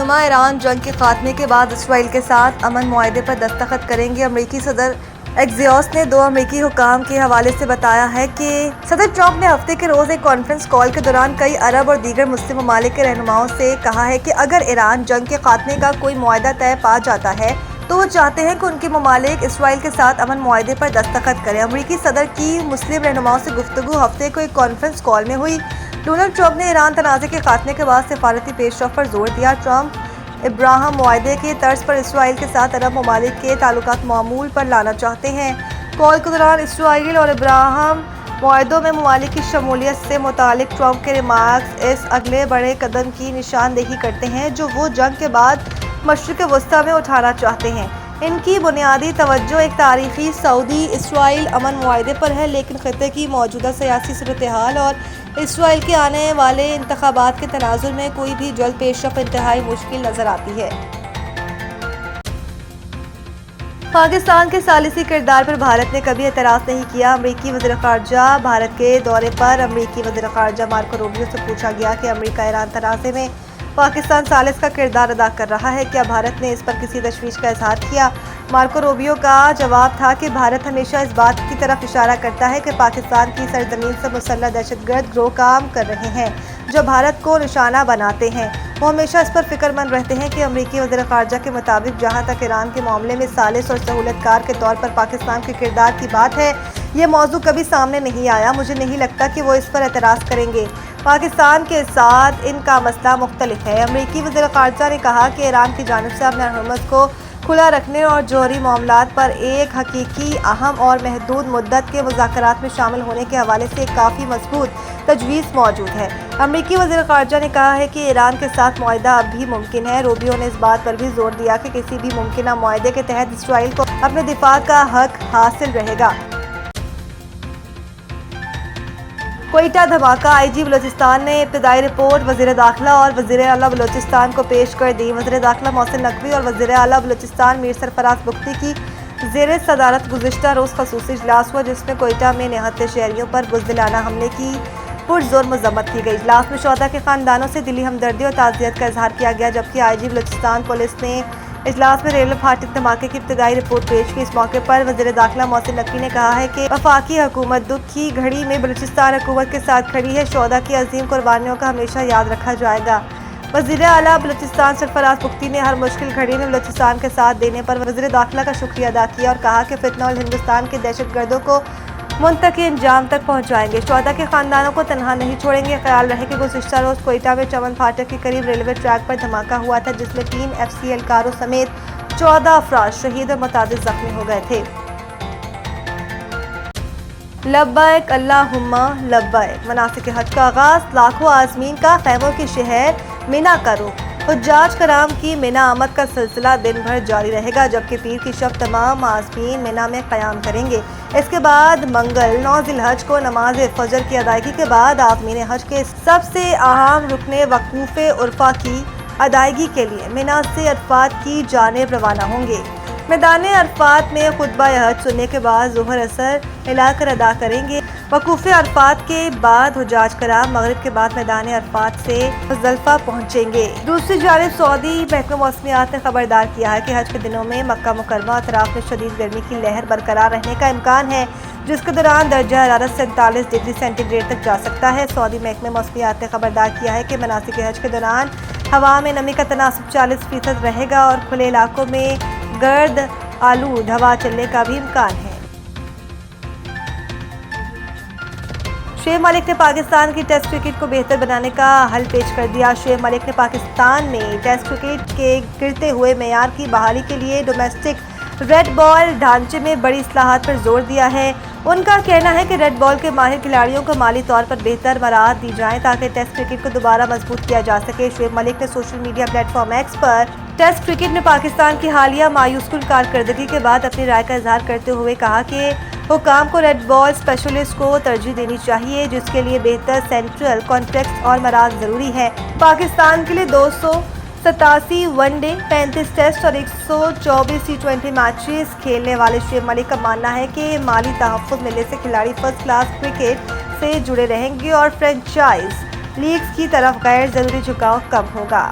رہنما ایران جنگ کے خاتمے کے بعد اسرائیل کے ساتھ امن معاہدے پر دستخط کریں گے۔ امریکی صدر ایکسیوس نے 2 امریکی حکام کے حوالے سے بتایا ہے کہ صدر ٹرمپ نے ہفتے کے روز ایک کانفرنس کال کے دوران کئی عرب اور دیگر مسلم ممالک کے رہنماؤں سے کہا ہے کہ اگر ایران جنگ کے خاتمے کا کوئی معاہدہ طے پا جاتا ہے تو وہ چاہتے ہیں کہ ان کے ممالک اسرائیل کے ساتھ امن معاہدے پر دستخط کریں۔ امریکی صدر کی مسلم رہنماؤں سے گفتگو ہفتے کو ایک کانفرنس کال میں ہوئی۔ ڈونلڈ ٹرمپ نے ایران تنازع کے خاتمے کے بعد سفارتی پیش رفت پر زور دیا۔ ٹرمپ ابراہم معاہدے کے طرز پر اسرائیل کے ساتھ عرب ممالک کے تعلقات معمول پر لانا چاہتے ہیں۔ کال کے دوران اسرائیل اور ابراہم معاہدوں میں ممالک کی شمولیت سے متعلق ٹرمپ کے ریمارکس اس اگلے بڑے قدم کی نشاندہی کرتے ہیں جو وہ جنگ کے بعد مشرق وسطیٰ میں اٹھانا چاہتے ہیں۔ ان کی بنیادی توجہ ایک تاریخی سعودی اسرائیل امن معاہدے پر ہے، لیکن خطے کی موجودہ سیاسی صورتحال اور اسرائیل کے آنے والے انتخابات کے تناظر میں کوئی بھی جلد پیش رفت انتہائی مشکل نظر آتی ہے۔ پاکستان کے ثالثی کردار پر بھارت نے کبھی اعتراض نہیں کیا۔ امریکی وزیر خارجہ بھارت کے دورے پر امریکی وزیر خارجہ مارکو روبیو سے پوچھا گیا کہ امریکہ ایران تنازع میں پاکستان ثالث کا کردار ادا کر رہا ہے، کیا بھارت نے اس پر کسی تشویش کا اظہار کیا؟ مارکو روبیو کا جواب تھا کہ بھارت ہمیشہ اس بات کی طرف اشارہ کرتا ہے کہ پاکستان کی سرزمین سے مسلح دہشت گرد گروہ کام کر رہے ہیں جو بھارت کو نشانہ بناتے ہیں۔ وہ ہمیشہ اس پر فکر مند رہتے ہیں کہ امریکی وزیر خارجہ کے مطابق جہاں تک ایران کے معاملے میں ثالث اور سہولت کار کے طور پر پاکستان کے کردار کی بات ہے، یہ موضوع کبھی سامنے نہیں آیا۔ مجھے نہیں لگتا کہ وہ اس پر اعتراض کریں گے۔ پاکستان کے ساتھ ان کا مسئلہ مختلف ہے۔ امریکی وزیر خارجہ نے کہا کہ ایران کی جانب سے اپنے ہرمز کو کھلا رکھنے اور جوہری معاملات پر ایک حقیقی، اہم اور محدود مدت کے مذاکرات میں شامل ہونے کے حوالے سے ایک کافی مضبوط تجویز موجود ہے۔ امریکی وزیر خارجہ نے کہا ہے کہ ایران کے ساتھ معاہدہ اب بھی ممکن ہے۔ روبیو نے اس بات پر بھی زور دیا کہ کسی بھی ممکنہ معاہدے کے تحت اسرائیل کو اپنے دفاع کا حق حاصل رہے گا۔ کوئٹہ دھماکہ، آئی جی بلوچستان نے ابتدائی رپورٹ وزیر داخلہ اور وزیر اعلیٰ بلوچستان کو پیش کر دی۔ وزیر داخلہ محسن نقوی اور وزیر اعلیٰ بلوچستان میر سرفراز بگٹی کی زیر صدارت گزشتہ روز خصوصی اجلاس ہوا جس میں کوئٹہ میں نہتے شہریوں پر بزدلانہ حملے کی پرزور مذمت کی گئی۔ اجلاس میں شہداء کے خاندانوں سے دلی ہمدردی اور تعزیت کا اظہار کیا گیا، جبکہ آئی جی بلوچستان پولیس نے اجلاس میں ریلوے پھاٹک دھماکے کی ابتدائی رپورٹ پیش کی۔ اس موقع پر وزیر داخلہ محسن نقوی نے کہا ہے کہ وفاقی حکومت دکھ کی گھڑی میں بلوچستان حکومت کے ساتھ کھڑی ہے۔ شہداء کی عظیم قربانیوں کا ہمیشہ یاد رکھا جائے گا۔ وزیر اعلیٰ بلوچستان سرفراز بگٹی نے ہر مشکل گھڑی میں بلوچستان کا ساتھ دینے پر وزیر داخلہ کا شکریہ ادا کیا اور کہا کہ فتنہ ہندوستان کے دہشت گردوں کو منطقی انجام تک پہنچائیں گے، شہداء کے خاندانوں کو تنہا نہیں چھوڑیں گے۔ خیال رہے کہ گزشتہ روز کوئٹہ میں چمن پھاٹک کے قریب ریلوے ٹریک پر دھماکہ ہوا تھا جس میں 3 ایف سی اہلکاروں سمیت 14 افراد شہید اور متعدد زخمی ہو گئے تھے۔ لبیک اللہم لبیک، مناسک حج کا آغاز، لاکھوں عازمین کا خیموں کے شہر مینا کا رخ۔ حجاج کرام کی مینا آمد کا سلسلہ دن بھر جاری رہے گا، جبکہ پیر کی شب تمام عازمین مینا میں قیام کریں گے۔ اس کے بعد منگل 9 ذی الحج کو نماز فجر کی ادائیگی کے بعد عازمین حج کے سب سے اہم رکن وقوف عرفہ کی ادائیگی کے لیے مینا سے عرفات کی جانب روانہ ہوں گے۔ میدان عرفات میں خطبہ حج سننے کے بعد ظہر اثر ملا کر ادا کریں گے۔ وقوف عرفات کے بعد حجاج کرام مغرب کے بعد میدان عرفات سے مزدلفہ پہنچیں گے۔ دوسری جانب سعودی محکمہ موسمیات نے خبردار کیا ہے کہ حج کے دنوں میں مکہ مکرمہ اطراف میں شدید گرمی کی لہر برقرار رہنے کا امکان ہے، جس کے دوران درجہ حرارت 47 ڈگری سینٹی گریڈ تک جا سکتا ہے۔ سعودی محکمہ موسمیات نے خبردار کیا ہے کہ مناسک حج کے دوران ہوا میں نمی کا تناسب 40% رہے گا اور کھلے علاقوں میں گرد آلود ہوا چلنے کا بھی امکان ہے۔ شعیب ملک نے پاکستان کی ٹیسٹ کرکٹ کو بہتر بنانے کا حل پیش کر دیا۔ شعیب ملک نے پاکستان میں ٹیسٹ کرکٹ کے گرتے ہوئے معیار کی بحالی کے لیے ڈومیسٹک ریڈ بال ڈھانچے میں بڑی اصلاحات پر زور دیا ہے۔ ان کا کہنا ہے کہ ریڈ بال کے ماہر کھلاڑیوں کو مالی طور پر بہتر مراعات دی جائیں تاکہ ٹیسٹ کرکٹ کو دوبارہ مضبوط کیا جا سکے۔ شعیب ملک نے social media platform X پر ٹیسٹ کرکٹ میں پاکستان کی حالیہ مایوس کن کارکردگی کے بعد اپنی رائے کا اظہار کرتے ہوئے کہا کہ حکام کو ریڈ بال اسپیشلسٹ کو ترجیح دینی چاہیے، جس کے لیے بہتر سینٹرل کانٹیکسٹ اور مراعات ضروری ہے۔ پاکستان کے لیے 287 ون ڈے، 35 ٹیسٹ اور 124 T20 میچز کھیلنے والے شعیب ملک کا ماننا ہے کہ مالی تحفظ ملنے سے کھلاڑی فرسٹ کلاس کرکٹ سے جڑے رہیں گے اور فرنچائز لیگز کی طرف غیر ضروری جھکاؤ کم ہوگا۔